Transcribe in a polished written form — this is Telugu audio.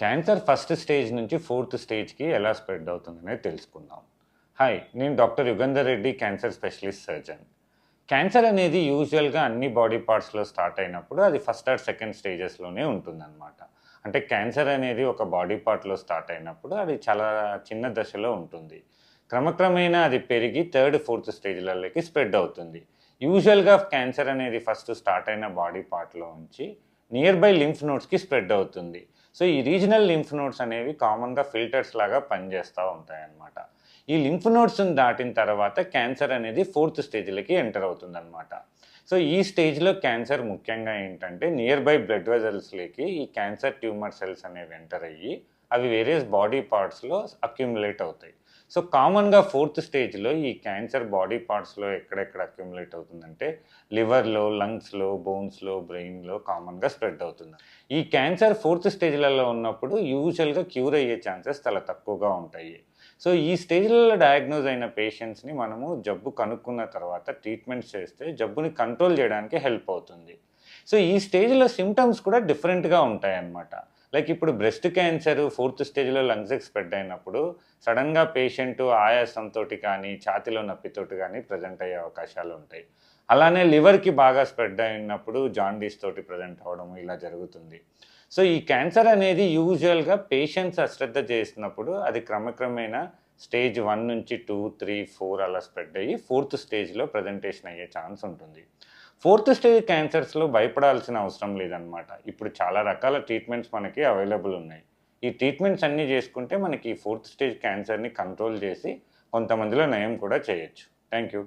క్యాన్సర్ ఫస్ట్ స్టేజ్ నుంచి ఫోర్త్ స్టేజ్కి ఎలా స్ప్రెడ్ అవుతుందనేది తెలుసుకుందాం. హాయ్, నేను doctor Yugandhar Reddy, cancer specialist surgeon. Cancer అనేది యూజువల్గా అన్ని బాడీ పార్ట్స్లో స్టార్ట్ అయినప్పుడు అది ఫస్ట్ ఆర్ సెకండ్ స్టేజెస్లోనే ఉంటుందన్నమాట. అంటే క్యాన్సర్ అనేది ఒక బాడీ పార్ట్లో స్టార్ట్ అయినప్పుడు అది చాలా చిన్న దశలో ఉంటుంది. క్రమక్రమేణా అది పెరిగి థర్డ్ ఫోర్త్ స్టేజ్లలోకి స్ప్రెడ్ అవుతుంది. యూజువల్గా క్యాన్సర్ అనేది ఫస్ట్ స్టార్ట్ అయిన బాడీ పార్ట్లో ఉంచి నియర్ బై లింఫ్ నోడ్స్కి స్ప్రెడ్ అవుతుంది. సో ఈ రీజనల్ లింఫ్ నోడ్స్ అనేవి కామన్గా ఫిల్టర్స్ లాగా పనిచేస్తూ ఉంటాయన్నమాట. ఈ లింఫ్ నోడ్స్ని దాటిన తర్వాత క్యాన్సర్ అనేది ఫోర్త్ స్టేజ్లకి ఎంటర్ అవుతుందన్నమాట. సో ఈ స్టేజ్లో క్యాన్సర్ ముఖ్యంగా ఏంటంటే నియర్ బై బ్లడ్ వెజల్స్లోకి ఈ క్యాన్సర్ ట్యూమర్ సెల్స్ అనేవి ఎంటర్ అయ్యి అవి వేరియస్ బాడీ పార్ట్స్లో అక్యుములేట్ అవుతాయి. సో కామన్గా ఫోర్త్ స్టేజ్లో ఈ క్యాన్సర్ బాడీ పార్ట్స్లో ఎక్కడెక్కడ అక్యుములేట్ అవుతుందంటే లివర్లో, లంగ్స్లో, బోన్స్లో, బ్రెయిన్లో కామన్గా స్ప్రెడ్ అవుతుంది. ఈ క్యాన్సర్ ఫోర్త్ స్టేజ్లలో ఉన్నప్పుడు యూజువల్గా క్యూర్ అయ్యే ఛాన్సెస్ చాలా తక్కువగా ఉంటాయి. సో ఈ స్టేజ్లలో డయాగ్నోజ్ అయిన పేషెంట్స్ని మనము జబ్బు కనుక్కున్న తర్వాత ట్రీట్మెంట్స్ చేస్తే జబ్బుని కంట్రోల్ చేయడానికి హెల్ప్ అవుతుంది. సో ఈ స్టేజ్లో సిమ్టమ్స్ కూడా డిఫరెంట్గా ఉంటాయన్నమాట. లైక్ ఇప్పుడు బ్రెస్ట్ క్యాన్సర్ ఫోర్త్ స్టేజ్లో లంగ్స్కి స్ప్రెడ్ అయినప్పుడు సడన్గా పేషెంట్ ఆయాసంతో కానీ ఛాతీలో నొప్పితోటి కానీ ప్రజెంట్ అయ్యే అవకాశాలు ఉంటాయి. అలానే లివర్కి బాగా స్ప్రెడ్ అయినప్పుడు జాండీస్ తోటి ప్రజెంట్ అవ్వడం ఇలా జరుగుతుంది. సో ఈ క్యాన్సర్ అనేది యూజువల్గా పేషెంట్స్ అశ్రద్ధ చేసినప్పుడు అది క్రమక్రమేణా స్టేజ్ 1 నుంచి 2, 3, 4 అలా స్ప్రెడ్ అయ్యి ఫోర్త్ స్టేజ్లో ప్రజెంటేషన్ అయ్యే ఛాన్స్ ఉంటుంది. ఫోర్త్ స్టేజ్ క్యాన్సర్స్లో భయపడాల్సిన అవసరం లేదనమాట. ఇప్పుడు చాలా రకాల ట్రీట్మెంట్స్ మనకి అవైలబుల్ ఉన్నాయి. ఈ ట్రీట్మెంట్స్ అన్నీ చేసుకుంటే మనకి ఫోర్త్ స్టేజ్ క్యాన్సర్ని కంట్రోల్ చేసి కొంతమందిలో నయం కూడా చేయొచ్చు. Thank you.